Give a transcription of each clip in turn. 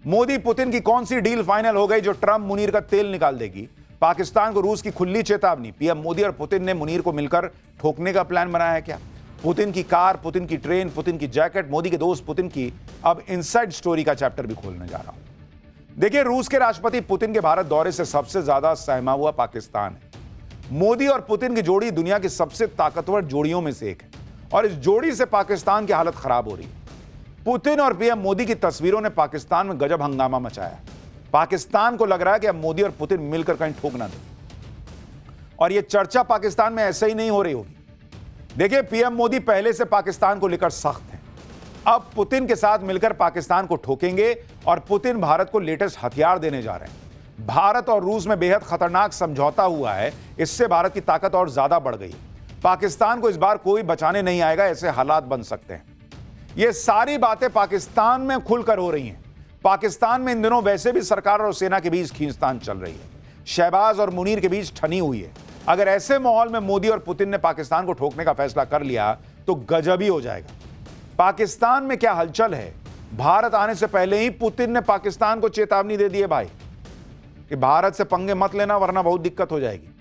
Modi Putin की कौन सी deal final हो गई जो ट्रंप मुनीर का तेल निकाल देगी? पाकिस्तान को रूस की खुली चेतावनी। पीएम मोदी और पुतिन ने मुनीर को मिलकर ठोकने का प्लान बनाया है क्या? पुतिन की कार, पुतिन की ट्रेन, पुतिन की जैकेट, मोदी के दोस्त पुतिन की अब इनसाइड स्टोरी का चैप्टर भी खोलने जा रहा हूं। देखिए, रूस के राष्ट्रपति पुतिन के भारत दौरे से सबसे ज्यादा सहमा हुआ पाकिस्तान है। मोदी और पुतिन की जोड़ी दुनिया की सबसे ताकतवर जोड़ियों में से एक है और इस जोड़ी से पाकिस्तान की हालत खराब हो रही है। पुतिन और पीएम मोदी की तस्वीरों ने पाकिस्तान में गजब हंगामा मचाया। पाकिस्तान को लग रहा है कि अब मोदी और पुतिन मिलकर कहीं ठोक ना दें और यह चर्चा पाकिस्तान में ऐसे ही नहीं हो रही होगी। देखिए, पीएम मोदी पहले से पाकिस्तान को लेकर सख्त हैं। अब पुतिन के साथ मिलकर पाकिस्तान को ठोकेंगे और पुतिन भारत को लेटेस्ट हथियार देने जा रहे हैं। भारत और रूस में बेहद खतरनाक समझौता हुआ है, इससे भारत की ताकत और ज्यादा बढ़ गई। पाकिस्तान को इस बार कोई बचाने नहीं आएगा, ऐसे हालात बन सकते हैं। ये सारी बातें पाकिस्तान में खुलकर हो रही हैं। पाकिस्तान में इन दिनों वैसे भी सरकार और सेना के बीच खींचतान चल रही है। शहबाज और मुनीर के बीच ठनी हुई है। अगर ऐसे माहौल में मोदी और पुतिन ने पाकिस्तान को ठोकने का फैसला कर लिया तो गजब ही हो जाएगा। पाकिस्तान में क्या हलचल है? भारत आने से पहले ही पुतिन ने पाकिस्तान को चेतावनी दे दी है भाई कि भारत से पंगे मत लेना वरना बहुत दिक्कत हो जाएगी।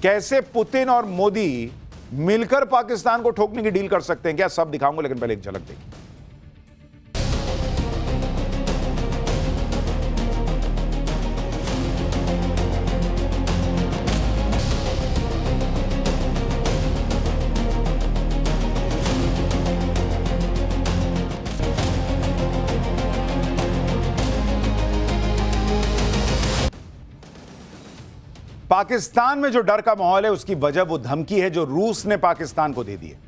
कैसे पुतिन और मोदी मिलकर पाकिस्तान को ठोकने की डील कर सकते हैं क्या, सब दिखाऊंगा, लेकिन पहले एक झलक देखिए। पाकिस्तान में जो डर का माहौल है उसकी वजह वो धमकी है जो रूस ने पाकिस्तान को दे दी है।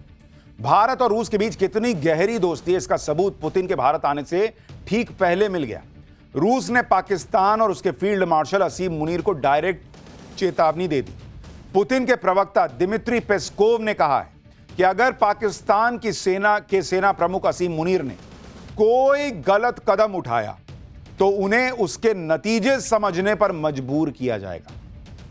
भारत और रूस के बीच कितनी गहरी दोस्ती है इसका सबूत पुतिन के भारत आने से ठीक पहले मिल गया। रूस ने पाकिस्तान और उसके फील्ड मार्शल असीम मुनीर को डायरेक्ट चेतावनी दे दी। पुतिन के प्रवक्ता दिमित्री पेस्कोव ने कहा है कि अगर पाकिस्तान की सेना प्रमुख असीम मुनीर ने कोई गलत कदम उठाया तो उन्हें उसके नतीजे समझने पर मजबूर किया जाएगा।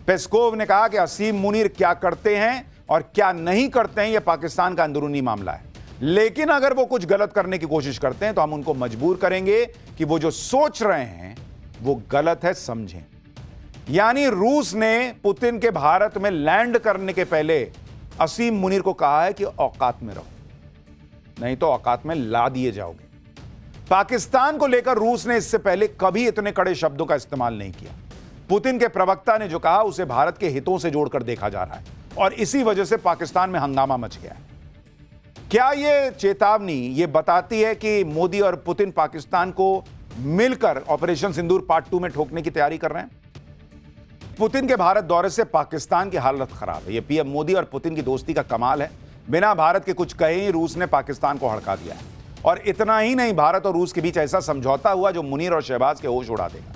पेस्कोव ने कहा कि असीम मुनीर क्या करते हैं और क्या नहीं करते हैं यह पाकिस्तान का अंदरूनी मामला है, लेकिन अगर वो कुछ गलत करने की कोशिश करते हैं तो हम उनको मजबूर करेंगे कि वो जो सोच रहे हैं वो गलत है, समझें। यानी रूस ने पुतिन के भारत में लैंड करने के पहले असीम मुनीर को कहा है कि औकात में रहो, नहीं तो औकात में ला दिए जाओगे। पाकिस्तान को लेकर रूस ने इससे पहले कभी इतने कड़े शब्दों का इस्तेमाल नहीं किया। पुतिन के प्रवक्ता ने जो कहा उसे भारत के हितों से जोड़कर देखा जा रहा है और इसी वजह से पाकिस्तान में हंगामा मच गया है। क्या यह चेतावनी ये बताती है कि मोदी और पुतिन पाकिस्तान को मिलकर ऑपरेशन सिंदूर पार्ट 2 में ठोकने की तैयारी कर रहे हैं? पुतिन के भारत दौरे से पाकिस्तान की हालत खराब है। यह पीएम मोदी और पुतिन की दोस्ती का कमाल है। बिना भारत के कुछ कहे ही रूस ने पाकिस्तान को हड़का दिया है और इतना ही नहीं, भारत और रूस के बीच ऐसा समझौता हुआ जो मुनीर और शहबाज के होश उड़ा देगा।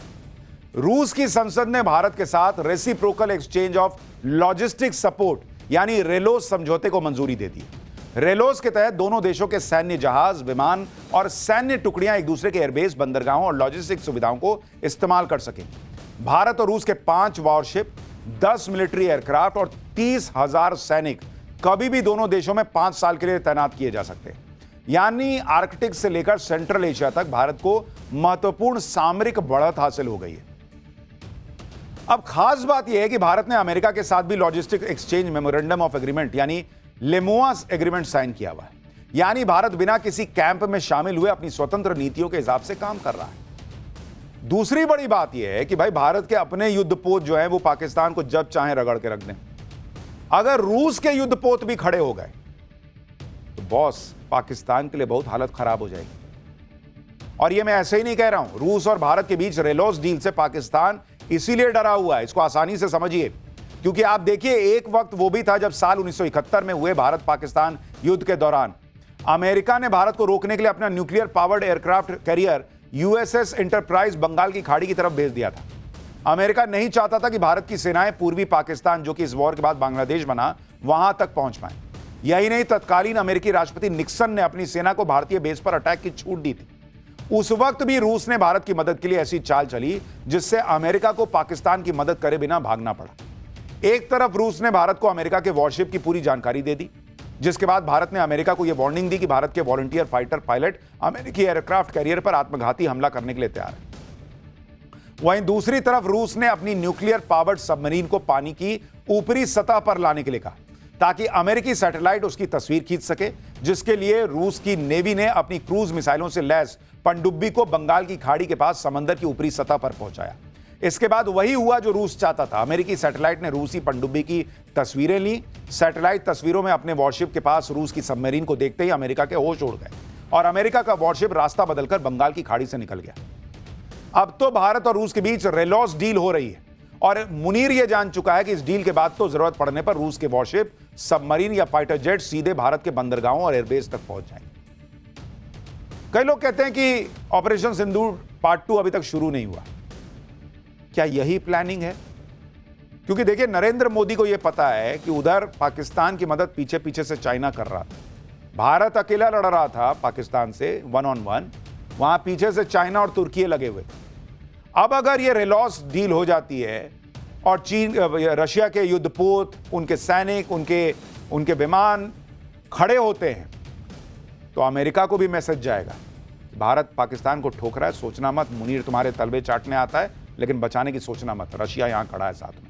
रूस की संसद ने भारत के साथ reciprocal exchange of logistic support यानी रेलोस समझौते को मंजूरी दे दी। रेलोस के तहत दोनों देशों के सैन्य जहाज, विमान और सैन्य टुकड़ियां एक दूसरे के एयरबेस, बंदरगाहों और लॉजिस्टिक सुविधाओं को इस्तेमाल कर सकेंगी। भारत और रूस के 5 वॉरशिप, 10 मिलिट्री एयरक्राफ्ट और 30,000 सैनिक कभी भी दोनों देशों में 5 साल के लिए तैनात किए जा सकते हैं। यानी आर्कटिक से लेकर सेंट्रल एशिया तक भारत को महत्वपूर्ण सामरिक बढ़त हासिल हो गई है। अब खास बात यह है कि भारत ने अमेरिका के साथ भी logistic exchange memorandum of agreement यानी लेमुआस एग्रीमेंट साइन किया हुआ है। यानी भारत बिना किसी कैंप में शामिल हुए अपनी स्वतंत्र नीतियों के हिसाब से काम कर रहा है। दूसरी बड़ी बात यह है कि भाई भारत के अपने युद्धपोत जो है वो पाकिस्तान को जब चाहे रगड़ के रख दें। अगर रूस के युद्धपोत भी खड़े हो गए तो बॉस पाकिस्तान के लिए बहुत हालत खराब हो जाएगी। और यह मैं ऐसे ही नहीं कह रहा हूं, रूस और भारत के बीच रेलोस डील से पाकिस्तान इसीलिए डरा हुआ है। इसको आसानी से समझिए, क्योंकि आप देखिए एक वक्त वो भी था जब साल 1971 में हुए भारत पाकिस्तान युद्ध के दौरान अमेरिका ने भारत को रोकने के लिए अपना nuclear powered aircraft carrier USS Enterprise Bengal की खाड़ी की तरफ भेज दिया था। अमेरिका नहीं चाहता था कि भारत की सेनाएं पूर्वी पाकिस्तान, जो कि इस वॉर के बाद बांग्लादेश बना, वहां तक पहुंच पाए। यही नहीं, तत्कालीन अमेरिकी राष्ट्रपति निक्सन ने अपनी सेना को भारतीय बेस पर अटैक की छूट दी थी। उस वक्त भी रूस ने भारत की मदद के लिए ऐसी चाल चली जिससे अमेरिका को पाकिस्तान की मदद करे बिना भागना पड़ा। एक तरफ रूस ने भारत को अमेरिका के वॉरशिप की पूरी जानकारी दे दी, जिसके बाद भारत ने अमेरिका को यह वार्निंग दी कि भारत के वॉलंटियर फाइटर पायलट अमेरिकी एयरक्राफ्ट कैरियर पर आत्मघाती हमला करने के लिए तैयार है। वहीं दूसरी तरफ रूस ने अपनी न्यूक्लियर पावर्ड सबमरीन को पानी की ऊपरी सतह पर लाने के लिए कहा ताकि अमेरिकी सैटेलाइट उसकी तस्वीर खींच सके, जिसके लिए रूस की नेवी ने अपनी क्रूज मिसाइलों से लैस पनडुब्बी को बंगाल की खाड़ी के पास समंदर की ऊपरी सतह पर पहुंचाया। इसके बाद वही हुआ जो रूस चाहता था। अमेरिकी सैटेलाइट ने रूसी पनडुब्बी की तस्वीरें ली। सैटेलाइट तस्वीरों में अपने वॉरशिप के पास रूस की सबमरीन को देखते ही अमेरिका के होश उड़ गए और अमेरिका का वॉरशिप रास्ता बदलकर बंगाल की खाड़ी से निकल गया। अब तो भारत और रूस के बीच रेलॉस डील हो रही है और मुनीर यह जान चुका है कि इस डील के बाद तो जरूरत पड़ने पर रूस के वॉरशिप, सबमरीन या फाइटर जेट सीधे भारत के बंदरगाहों और एयरबेस तक पहुंच जाएंगे। कई लोग कहते हैं कि ऑपरेशन सिंदूर पार्ट 2 अभी तक शुरू नहीं हुआ। क्या यही प्लानिंग है? क्योंकि देखिए, नरेंद्र मोदी को यह पता है कि उधर पाकिस्तान की मदद पीछे पीछे से चाइना कर रहा था। भारत अकेला लड़ रहा था पाकिस्तान से 1-on-1, वहां पीछे से चाइना और तुर्की लगे हुए थे। अब अगर यह रेलॉस डील हो जाती है और चीन, रशिया के युद्धपोत, उनके सैनिक, उनके विमान खड़े होते हैं, तो अमेरिका को भी मैसेज जाएगा, भारत पाकिस्तान को ठोक रहा है, सोचना मत। मुनीर तुम्हारे तलवे चाटने आता है लेकिन बचाने की सोचना मत, रशिया यहां खड़ा है साथ में।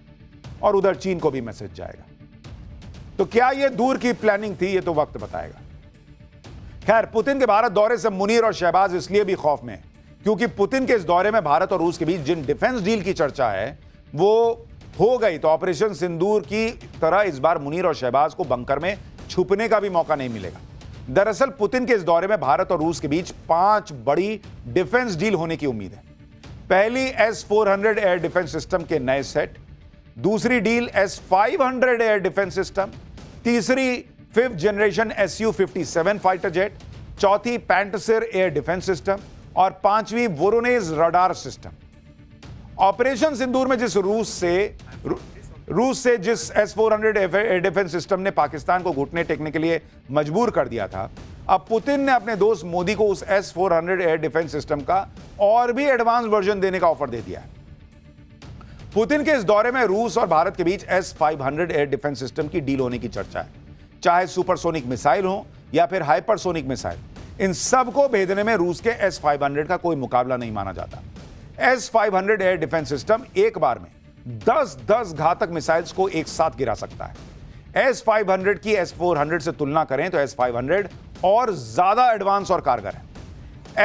और उधर चीन को भी मैसेज जाएगा। तो क्या यह दूर की प्लानिंग थी? यह तो वक्त बताएगा। खैर, पुतिन के भारत दौरे से मुनीर और शहबाज इसलिए भी खौफ में है क्योंकि पुतिन के इस दौरे में भारत और रूस के बीच जिन डिफेंस डील की चर्चा है वो हो गई, तो ऑपरेशन सिंदूर की तरह इस बार मुनीर और शहबाज को बंकर में छुपने का भी मौका नहीं मिलेगा। दरअसल पुतिन के इस दौरे में भारत और रूस के बीच 5 बड़ी डिफेंस डील होने की उम्मीद है। पहली, S-400 एयर डिफेंस सिस्टम के नए सेट। दूसरी deal S-500 air defence system. तीसरी, 5th generation Su-57 fighter jet. चौथी, पैंटसिर एयर डिफेंस सिस्टम। और 5वीं, वोरोनेज रडार सिस्टम। ऑपरेशन सिंदूर में रूस से जिस S-400 एयर डिफेंस सिस्टम ने पाकिस्तान को घुटने टेकने के लिए मजबूर कर दिया था, अब पुतिन ने अपने दोस्त मोदी को उस S-400 एयर डिफेंस सिस्टम का और भी एडवांस वर्जन देने का ऑफर दे दिया है। पुतिन के इस दौरे में रूस और भारत के बीच S-500 एयर डिफेंस सिस्टम की डील होने की चर्चा है। चाहे सुपरसोनिक मिसाइल हो या फिर हाइपरसोनिक मिसाइल, इन सब को भेजने में रूस के S-500 का कोई मुकाबला नहीं माना जाता। S-500 एयर डिफेंस सिस्टम एक बार में 10 घातक मिसाइल्स को एक साथ गिरा सकता है। S-500 की S-400 से तुलना करें तो S-500 और ज्यादा एडवांस और कारगर है।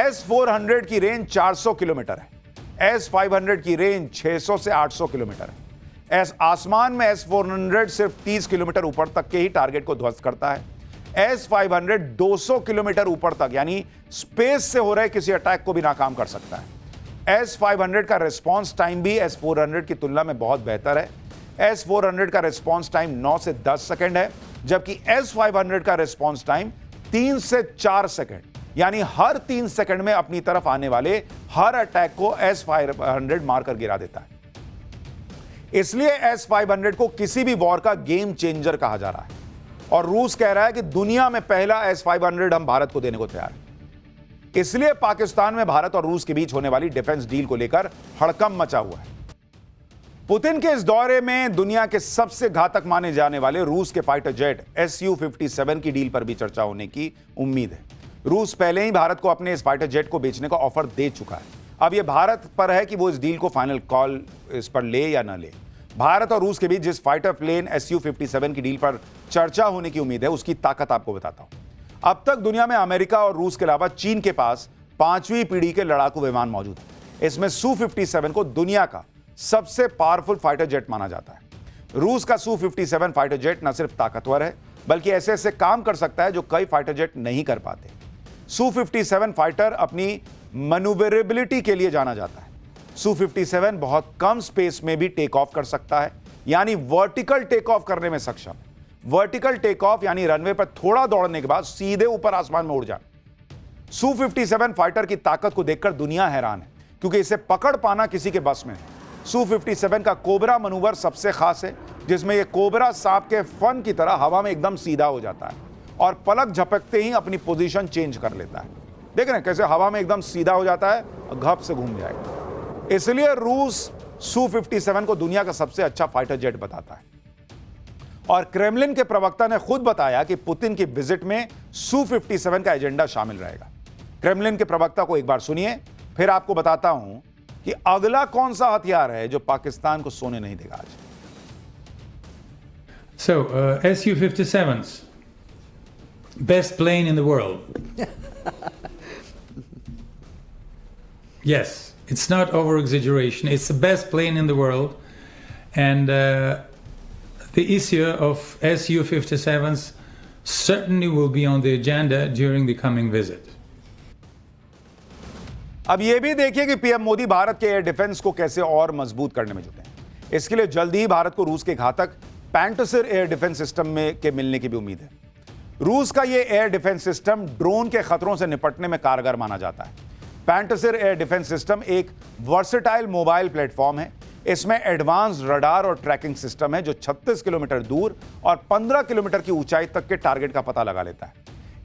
S-400 की रेंज 400 किलोमीटर है, S-500 की रेंज 600 से 800 किलोमीटर है। आसमान में S-400 सिर्फ 30 किलोमीटर ऊपर तक के ही टारगेट को ध्वस्त करता है। S-500 200 किलोमीटर ऊपर तक, यानी स्पेस से हो रहे किसी अटैक को भी नाकाम कर सकता है। S-500 का रिस्पॉन्स टाइम भी S-400 की तुलना में बहुत बेहतर है। S-400 का रिस्पॉन्स टाइम 9 से 10 सेकंड है, जबकि S-500 का रिस्पॉन्स टाइम 3 से 4 सेकंड, यानी हर 3 सेकंड में अपनी तरफ आने वाले हर अटैक को S-500 मारकर गिरा देता है। इसलिए S-500 को किसी भी वॉर का गेम चेंजर कहा जा रहा है और रूस कह रहा है कि दुनिया में पहला S-500 हम भारत को देने को तैयार हैं। इसलिए पाकिस्तान में भारत और रूस के बीच होने वाली डिफेंस डील को लेकर हड़कंप मचा हुआ है। पुतिन के इस दौरे में दुनिया के सबसे घातक माने जाने वाले रूस के फाइटर जेट Su-57 की डील पर भी चर्चा होने की उम्मीद है। रूस पहले ही भारत को अपने इस फाइटर जेट को बेचने का ऑफर दे चुका है। अब यह भारत पर है कि वो इस डील को फाइनल कॉल इस पर ले या ना ले। भारत और रूस के बीच जिस फाइटर प्लेन Su-57 की डील पर चर्चा होने की उम्मीद है, उसकी ताकत आपको बताता हूं। अब तक दुनिया में अमेरिका और रूस के अलावा चीन के पास 5वीं पीढ़ी के लड़ाकू विमान मौजूद है। इसमें Su-57 को दुनिया का सबसे पावरफुल फाइटर जेट माना जाता है। रूस का Su-57 फाइटर जेट न सिर्फ ताकतवर है, बल्कि ऐसे ऐसे काम कर सकता है जो कई फाइटर जेट नहीं कर पाते। Su-57 फाइटर अपनी मैन्यूवरेबिलिटी के लिए जाना जाता है। Su-57 बहुत कम स्पेस में भी टेक ऑफ कर सकता है, यानी वर्टिकल टेक ऑफ करने में सक्षम है। वर्टिकल टेक ऑफ यानी रनवे पर थोड़ा दौड़ने के बाद सीधे ऊपर आसमान में उड़ जाना। Su-57 फाइटर की ताकत को देखकर दुनिया हैरान है, क्योंकि इसे पकड़ पाना किसी के बस में है। Su-57 का कोबरा मनूवर सबसे खास है, जिसमें यह कोबरा सांप के फन की तरह हवा में एकदम सीधा हो जाता है और पलक झपकते ही अपनी पोजीशन चेंज कर लेता है। देख रहे हैं कैसे हवा में एकदम सीधा हो जाता है और घप से घूम जाएगा। इसलिए रूस Su-57 को दुनिया का सबसे अच्छा फाइटर जेट बताता है। और क्रेमलिन के प्रवक्ता ने खुद बताया कि पुतिन की विजिट में Su-57 का एजेंडा शामिल रहेगा। क्रेमलिन के प्रवक्ता को एक बार सुनिए, फिर आपको बताता हूं कि अगला कौन सा हथियार है जो पाकिस्तान को सोने नहीं देगा आज। So, Su-57s, best plane in the world. Yes, it's not over-exaggeration. It's the best plane in the world. And the issue of Su-57s certainly will be on the agenda during the coming visit. अब यह भी देखिए कि PM Modi Bharat के air defence को कैसे और मजबूत करने में जुटे हैं। इसके लिए जल्द ही भारत को रूस के घातक पैंटसिर एयर डिफेंस सिस्टम में के मिलने की भी उम्मीद है। रूस का यह एयर डिफेंस सिस्टम ड्रोन के खतरों से निपटने में कारगर माना जाता है। पैंटसिर एयर डिफेंस सिस्टम एक वर्सेटाइल मोबाइल प्लेटफॉर्म है। इसमें एडवांस रडार और ट्रैकिंग सिस्टम है जो 36 किलोमीटर दूर और 15 किलोमीटर की ऊंचाई तक के टारगेट का पता लगा लेता है।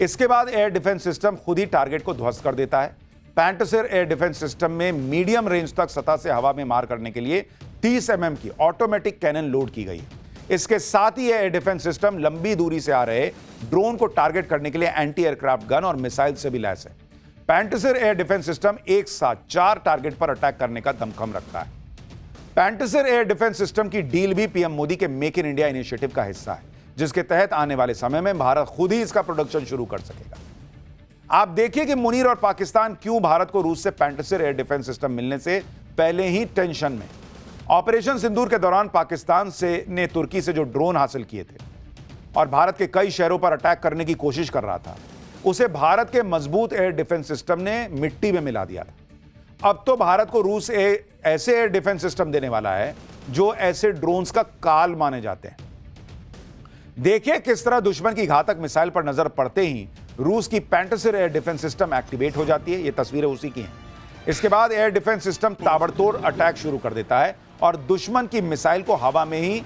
इसके बाद एयर डिफेंस सिस्टम खुद ही टारगेट को ध्वस्त कर देता है। पैंटसिर एयर डिफेंस सिस्टम में मीडियम रेंज तक सतह से हवा में मार करने के लिए 30 mm की ऑटोमेटिक कैनन लोड की गई है। इसके साथ ही एयर डिफेंस सिस्टम लंबी दूरी से आ रहे ड्रोन को टारगेट करने के लिए एंटी एयरक्राफ्ट गन और मिसाइल से भी लैस है। पैंटसिर एयर डिफेंस सिस्टम एक साथ 4 टारगेट पर अटैक करने का दमखम रखता है। पैंटसिर एयर डिफेंस सिस्टम की डील भी पीएम मोदी के मेक इन इंडिया इनिशिएटिव का हिस्सा है, जिसके तहत आने वाले समय में भारत खुद ही इसका प्रोडक्शन शुरू कर सकेगा। आप देखिए कि मुनीर और पाकिस्तान क्यों भारत को रूस से पैंटसिर एयर डिफेंस सिस्टम मिलने से पहले ही टेंशन में। ऑपरेशन सिंदूर के दौरान पाकिस्तान ने तुर्की से जो ड्रोन हासिल किए थे और भारत के कई शहरों पर अटैक करने की कोशिश कर रहा था, उसे भारत के मजबूत एयर डिफेंस सिस्टम ने मिट्टी में मिला दिया था। अब तो भारत को रूस ऐसे एयर डिफेंस सिस्टम देने वाला है जो ऐसे ड्रोन्स का काल माने जाते हैं। देखिए किस तरह दुश्मन की घातक मिसाइल पर नजर पड़ते ही रूस की Pantsir air defence system activate हो जाती है। ये तस्वीरें उसी की हैं। इसके बाद एयर डिफेंस सिस्टम ताबड़तोड़ अटैक शुरू कर देता है और दुश्मन की मिसाइल को हवा में ही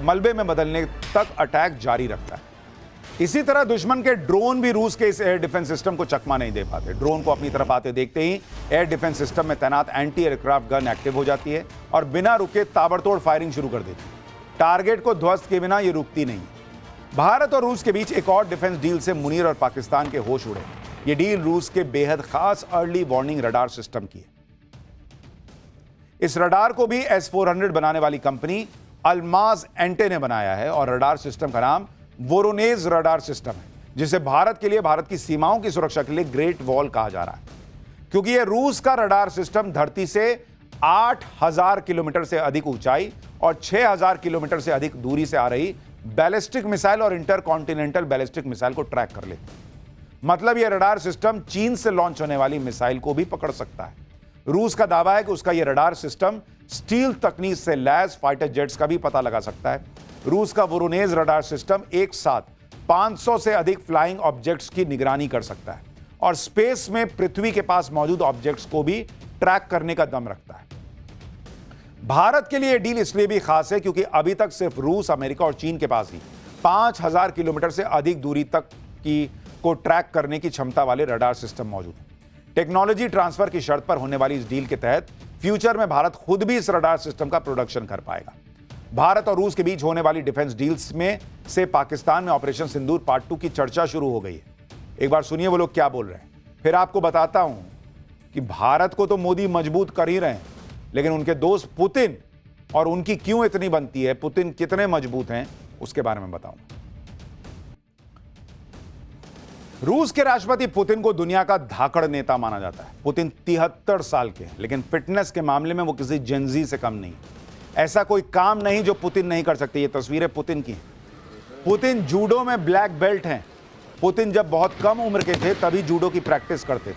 मलबे में बदलने तक अटैक जारी रखता है। इसी तरह दुश्मन के ड्रोन भी रूस के इस एयर डिफेंस सिस्टम को चकमा नहीं दे पाते। ड्रोन को अपनी तरफ आते देखते ही एयर डिफेंस सिस्टम में तैनात एंटी एयरक्राफ्ट गन एक्टिव हो जाती है और बिना रुके ताबड़तोड़ फायरिंग शुरू कर देती है। टारगेट को ध्वस्त किए बिना ये रुकती नहीं। भारत और रूस के बीच एक और डिफेंस डील से मुनीर और पाकिस्तान के होश उड़े। ये डील रूस के बेहद खास अर्ली वार्निंग रडार सिस्टम की है। इस रडार को भी S-400 बनाने वाली कंपनी अल्माज एंटे ने बनाया है और रडार सिस्टम का नाम वोरोनेज रडार सिस्टम है, जिसे भारत के लिए भारत की सीमाओं की सुरक्षा के लिए ग्रेट वॉल कहा जा रहा है, क्योंकि यह रूस का रडार सिस्टम धरती से 8000 किलोमीटर से अधिक ऊंचाई और 6000 किलोमीटर से अधिक दूरी से आ रही बैलिस्टिक मिसाइल और इंटरकॉन्टिनेंटल बैलिस्टिक मिसाइल को ट्रैक कर लेते हैं। मतलब यह रडार सिस्टम चीन से लॉन्च होने वाली मिसाइल को भी पकड़ सकता है। रूस का दावा है कि उसका यह रडार सिस्टम स्टील तकनीक से लैस फाइटर जेट्स का भी पता लगा सकता है। रूस का वोरोनेज रडार सिस्टम एक साथ 500 से अधिक फ्लाइंग ऑब्जेक्ट्स की निगरानी कर सकता है और स्पेस में पृथ्वी के पास मौजूद ऑब्जेक्ट्स को भी ट्रैक करने का दम रखता है। भारत के लिए यह डील इसलिए भी खास है क्योंकि अभी तक सिर्फ रूस, अमेरिका और चीन के पास ही 5000 किलोमीटर से अधिक दूरी तक को ट्रैक करने की क्षमता वाले रडार सिस्टम मौजूद है। टेक्नोलॉजी ट्रांसफर की शर्त पर होने वाली इस डील के तहत फ्यूचर में भारत खुद भी इस रडार सिस्टम का प्रोडक्शन कर पाएगा। भारत और रूस के बीच होने वाली डिफेंस डील्स में से पाकिस्तान में ऑपरेशन सिंदूर पार्ट 2 की चर्चा शुरू हो गई है। एक बार सुनिए वो लोग क्या बोल रहे हैं, फिर आपको बताता हूं कि भारत को तो मोदी मजबूत कर ही रहे हैं, लेकिन उनके दोस्त पुतिन और उनकी क्यों इतनी बनती है, पुतिन कितने मजबूत हैं, उसके बारे में बताऊंगा। रूस के राष्ट्रपति पुतिन को दुनिया का धाकड़ नेता माना जाता है। पुतिन 73 साल के हैं, लेकिन फिटनेस के मामले में वो किसी जेनजी से कम नहीं। ऐसा कोई काम नहीं जो पुतिन नहीं कर सकते। ये तस्वीरें पुतिन की हैं। पुतिन जूडो में ब्लैक बेल्ट हैं। पुतिन जब बहुत कम उम्र के थे तभी जूडो की प्रैक्टिस करते थे।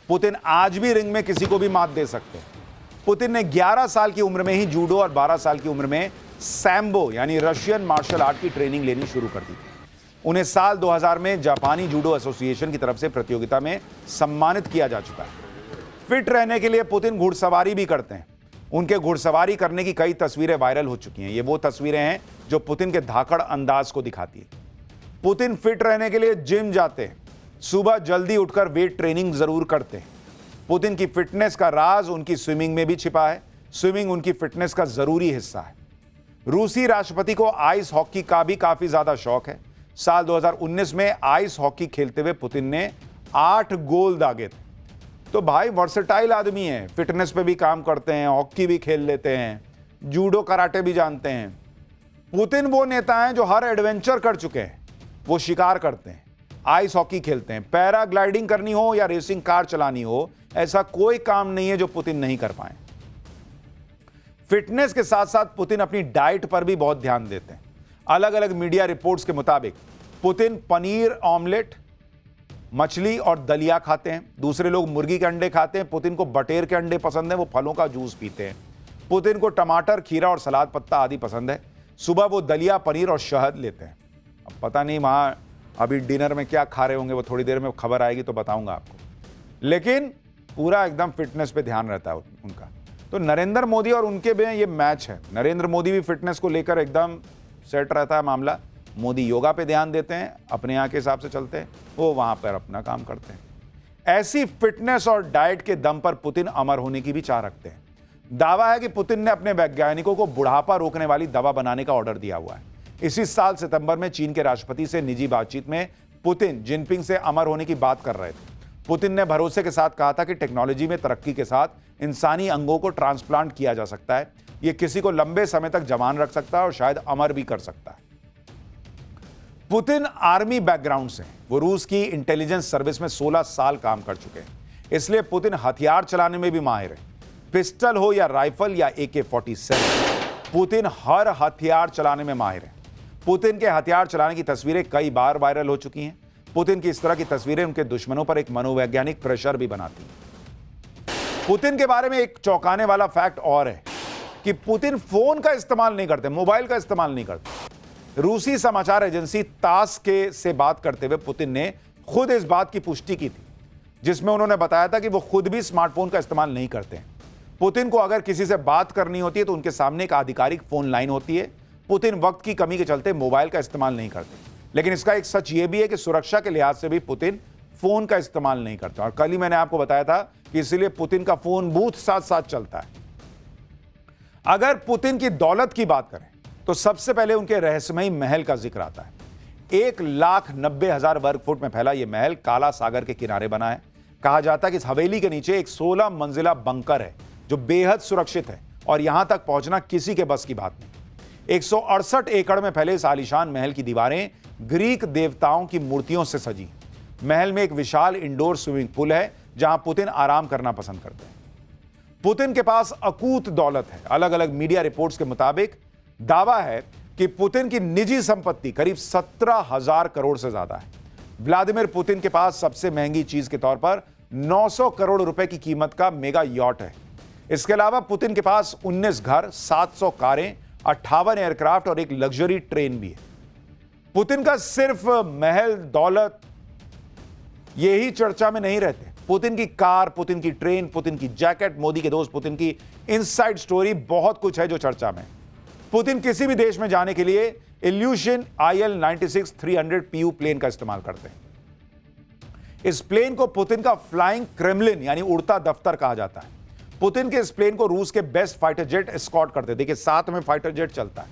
पुतिन आज भी रिंग में किसी को भी मात दे सकते हैं। पुतिन ने 11 साल की उम्र में ही जूडो और 12 साल की उम्र में सैम्बो यानी रशियन मार्शल आर्ट की ट्रेनिंग लेनी शुरू कर दी थी। उन्हें साल 2000 में जापानी जूडो एसोसिएशन की तरफ से प्रतियोगिता में सम्मानित किया जा चुका है। फिट रहने के लिए पुतिन घुड़सवारी भी करते हैं। उनके घुड़सवारी करने की कई तस्वीरें वायरल हो चुकी हैं। ये वो तस्वीरें हैं जो पुतिन के धाकड़ अंदाज को दिखाती है। पुतिन फिट रहने के लिए जिम जाते हैं, सुबह जल्दी उठकर वेट ट्रेनिंग जरूर करते हैं। पुतिन की फिटनेस का राज उनकी स्विमिंग में भी छिपा है। स्विमिंग उनकी फिटनेस का जरूरी हिस्सा है। रूसी राष्ट्रपति को आइस हॉकी का भी काफी ज्यादा शौक है। साल 2019 में आइस हॉकी खेलते हुए पुतिन ने 8 गोल दागे थे। तो भाई वर्सेटाइल आदमी है, फिटनेस पे भी काम करते हैं, हॉकी भी खेल लेते हैं, जूडो कराटे भी जानते हैं। पुतिन वो नेता हैं जो हर एडवेंचर कर चुके हैं। वो शिकार करते हैं, आइस हॉकी खेलते हैं, पैराग्लाइडिंग करनी हो या रेसिंग कार चलानी हो, ऐसा कोई काम नहीं है जो पुतिन नहीं कर पाए। फिटनेस के साथ साथ पुतिन अपनी डाइट पर भी बहुत ध्यान देते हैं। अलग अलग मीडिया रिपोर्ट्स के मुताबिक पुतिन पनीर ऑमलेट, मछली और दलिया खाते हैं। दूसरे लोग मुर्गी के अंडे खाते हैं, पुतिन को बटेर के अंडे पसंद है, वो फलों का जूस पीते हैं। पुतिन को टमाटर, खीरा और सलाद पत्ता आदि पसंद है। सुबह वो दलिया, पनीर और शहद लेते हैं। अब पता नहीं वहां अभी डिनर में क्या खा रहे होंगे, वो थोड़ी देर में खबर आएगी तो बताऊंगा आपको। लेकिन पूरा एकदम फिटनेस पे ध्यान रहता है उनका। तो नरेंद्र मोदी और उनके में ये मैच है। नरेंद्र मोदी भी फिटनेस को लेकर एकदम सेट रहता है मामला। मोदी योगा पे ध्यान देते हैं, अपने यहाँ के हिसाब से चलते हैं, वो वहां पर अपना काम करते हैं। ऐसी फिटनेस और डाइट के दम पर पुतिन अमर होने की भी चाह रखते हैं। दावा है कि पुतिन ने अपने वैज्ञानिकों को बुढ़ापा रोकने वाली दवा बनाने का ऑर्डर दिया हुआ है। इसी साल सितंबर में चीन के राष्ट्रपति से निजी बातचीत में पुतिन जिनपिंग से अमर होने की बात कर रहे थे। पुतिन ने भरोसे के साथ कहा था कि टेक्नोलॉजी में तरक्की के साथ इंसानी अंगों को ट्रांसप्लांट किया जा सकता है। यह किसी को लंबे समय तक जवान रख सकता है और शायद अमर भी कर सकता है। पुतिन आर्मी बैकग्राउंड से, वो रूस की इंटेलिजेंस सर्विस में 16 साल काम कर चुके हैं, इसलिए पुतिन हथियार चलाने में भी माहिर है। पिस्टल हो या राइफल या AK-47, पुतिन हर हथियार चलाने में माहिर है। पुतिन के हथियार चलाने की तस्वीरें कई बार वायरल हो चुकी हैं। पुतिन की इस तरह की तस्वीरें उनके दुश्मनों पर एक मनोवैज्ञानिक प्रेशर भी बनाती हैं। पुतिन के बारे में एक चौंकाने वाला फैक्ट और है कि पुतिन फोन का इस्तेमाल नहीं करते, मोबाइल का इस्तेमाल नहीं करते। रूसी समाचार एजेंसी तास के से बात करते हुए पुतिन ने खुद इस बात की पुष्टि की थी, जिसमें उन्होंने बताया था कि वो खुद भी स्मार्टफोन का इस्तेमाल नहीं करते हैं। पुतिन को अगर किसी से बात करनी होती है तो उनके सामने एक आधिकारिक फोन लाइन होती है। पुतिन वक्त की कमी के चलते मोबाइल का इस्तेमाल नहीं करते, लेकिन इसका एक सच यह भी है कि सुरक्षा के लिहाज से भी पुतिन फोन का इस्तेमाल नहीं करते। और कल ही मैंने आपको बताया था कि इसलिए पुतिन का फोन बूथ साथ साथ चलता है। अगर पुतिन की दौलत की बात करें तो सबसे पहले उनके रहस्यमयी महल का जिक्र आता है। 1,90,000 वर्ग फुट में फैला यह महल काला सागर के किनारे बना है। कहा जाता है कि इस हवेली के नीचे एक 16 मंजिला बंकर है जो बेहद सुरक्षित है और यहां तक पहुंचना किसी के बस की बात नहीं। 168 एकड़ में फैले इस आलीशान महल की दीवारें ग्रीक देवताओं की मूर्तियों से सजी। महल में एक विशाल इंडोर स्विमिंग पूल है जहां पुतिन आराम करना पसंद करते हैं। पुतिन के पास अकूत दौलत है। अलग अलग मीडिया रिपोर्ट्स के मुताबिक दावा है कि पुतिन की निजी संपत्ति करीब 17,000 करोड़ से ज्यादा है। व्लादिमीर पुतिन के पास सबसे महंगी चीज के तौर पर 900 करोड़ रुपए की कीमत का मेगा यॉट है। इसके अलावा पुतिन के पास 19 घर, 700 कारें, 58 एयरक्राफ्ट और एक लग्जरी ट्रेन भी है। पुतिन का सिर्फ महल, दौलत यही चर्चा में नहीं रहते। पुतिन की कार, पुतिन की ट्रेन, पुतिन की जैकेट, मोदी के दोस्त पुतिन की इनसाइड स्टोरी, बहुत कुछ है जो चर्चा में। पुतिन किसी भी देश में जाने के लिए इल्यूशन IL-96-300 PU प्लेन का इस्तेमाल करते हैं। इस प्लेन को पुतिन का फ्लाइंग क्रेमलिन यानी उड़ता दफ्तर कहा जाता है। पुतिन के इस प्लेन को रूस के बेस्ट फाइटर जेट एस्कॉर्ट करते हैं। देखिए, साथ में फाइटर जेट चलता है।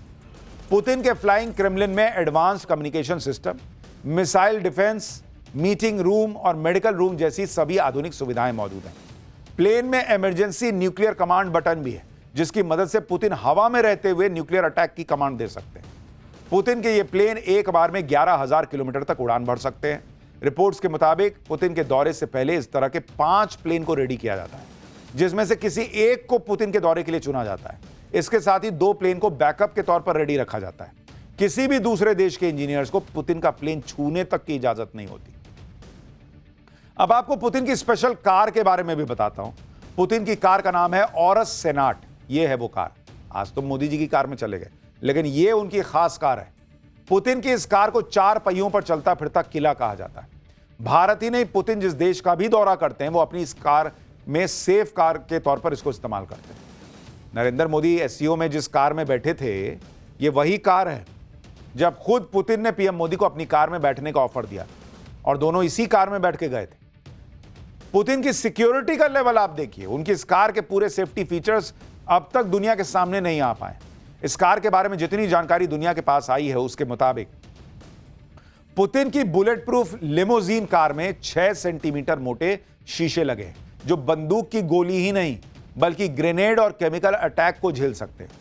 पुतिन के फ्लाइंग क्रेमलिन में advance communication system, missile defence, meeting room और मेडिकल रूम जैसी सभी आधुनिक सुविधाएं मौजूद हैं। प्लेन में इमरजेंसी न्यूक्लियर कमांड बटन भी है, जिसकी मदद से पुतिन हवा में रहते हुए न्यूक्लियर अटैक की कमांड दे सकते हैं। पुतिन के ये प्लेन एक बार में 11,000 किलोमीटर तक उड़ान भर सकते हैं। रिपोर्ट्स के मुताबिक पुतिन के दौरे से पहले इस तरह के 5 प्लेन को रेडी किया जाता है, जिसमें से किसी एक को पुतिन के दौरे के लिए चुना जाता है। इसके साथ ही 2 प्लेन को बैकअप के तौर पर रेडी रखा जाता है। किसी भी दूसरे देश के इंजीनियर्स को पुतिन का प्लेन छूने तक की इजाजत नहीं होती। अब आपको पुतिन की स्पेशल कार के बारे में भी बताता हूं। पुतिन की कार का नाम है ऑरस सेनाट। यह है वो कार। आज तो मोदी जी की कार में चले गए, लेकिन यह उनकी खास कार है। पुतिन की इस कार को 4 पहियों पर चलता फिरता किला कहा जाता है। भारत ही नहीं, पुतिन जिस देश का भी दौरा करते हैं वो अपनी इस कार में सेफ कार के तौर पर इसको इस्तेमाल करते हैं। नरेंद्र मोदी SCO में जिस कार में बैठे थे, ये वही कार है जब खुद पुतिन ने PM मोदी को अपनी कार में बैठने का ऑफर दिया और दोनों इसी कार में बैठ के गए थे। पुतिन की सिक्योरिटी का लेवल आप देखिए। उनकी इस कार के पूरे सेफ्टी फीचर्स अब तक दुनिया के सामने नहीं आ पाए। इस कार के बारे में जितनी जानकारी दुनिया के पास आई है उसके मुताबिक पुतिन की बुलेट प्रूफ लिमोजीन कार में 6 सेंटीमीटर मोटे शीशे लगे, जो बंदूक की गोली ही नहीं बल्कि ग्रेनेड और केमिकल अटैक को झेल सकते हैं।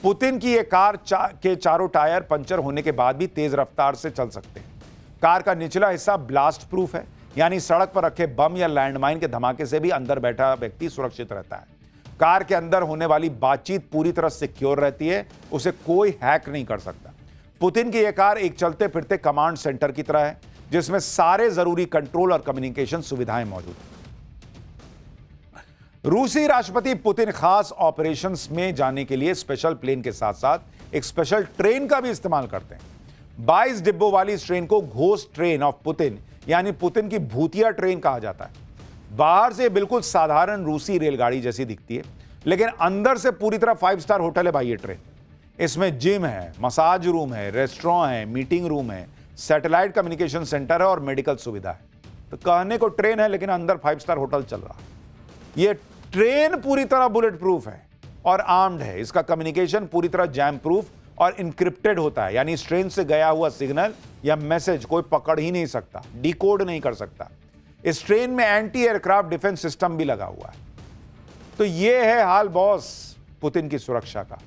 पुतिन की यह कार के चारों टायर पंचर होने के बाद भी तेज रफ्तार से चल सकते हैं। कार का निचला हिस्सा ब्लास्ट प्रूफ है, यानी सड़क पर रखे बम या लैंडमाइन के धमाके से भी अंदर बैठा व्यक्ति सुरक्षित रहता है। कार के अंदर होने वाली बातचीत पूरी तरह सिक्योर रहती है, उसे कोई हैक नहीं कर सकता। पुतिन की यह कार एक चलते फिरते कमांड सेंटर की तरह है, जिसमें सारे जरूरी कंट्रोल और कम्युनिकेशन सुविधाएं मौजूद हैं। रूसी राष्ट्रपति पुतिन खास ऑपरेशंस में जाने के लिए स्पेशल प्लेन के साथ साथ एक स्पेशल ट्रेन का भी इस्तेमाल करते हैं। 22 डिब्बों वाली इस ट्रेन को घोस्ट ट्रेन ऑफ पुतिन यानी पुतिन की भूतिया ट्रेन कहा जाता है। बाहर से बिल्कुल साधारण रूसी रेलगाड़ी जैसी दिखती है, लेकिन अंदर से पूरी तरह 5 स्टार होटल है भाई ये ट्रेन। इसमें जिम है, मसाज रूम है, रेस्टोरेंट है, मीटिंग रूम है, सैटेलाइट कम्युनिकेशन सेंटर है और मेडिकल सुविधा है। तो कहने को ट्रेन है, लेकिन अंदर 5 स्टार होटल चल रहा है। यह ट्रेन पूरी तरह बुलेट प्रूफ है और आर्म्ड है। इसका कम्युनिकेशन पूरी तरह जैम प्रूफ और इनक्रिप्टेड होता है, यानी इस ट्रेन से गया हुआ सिग्नल या मैसेज कोई पकड़ ही नहीं सकता, डिकोड नहीं कर सकता। इस ट्रेन में एंटी एयरक्राफ्ट डिफेंस सिस्टम भी लगा हुआ है। तो यह है हाल बॉस पुतिन की सुरक्षा का।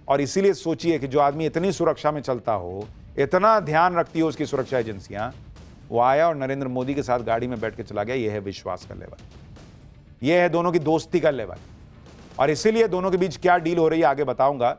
और इसीलिए सोचिए कि जो आदमी इतनी सुरक्षा में चलता हो, इतना ध्यान रखती हो उसकी सुरक्षा एजेंसियां, वो आया और नरेंद्र मोदी के साथ गाड़ी में बैठ के चला गया। यह है विश्वास का लेवल, यह है दोनों की दोस्ती का लेवल। और इसीलिए दोनों के बीच क्या डील हो रही है आगे बताऊंगा।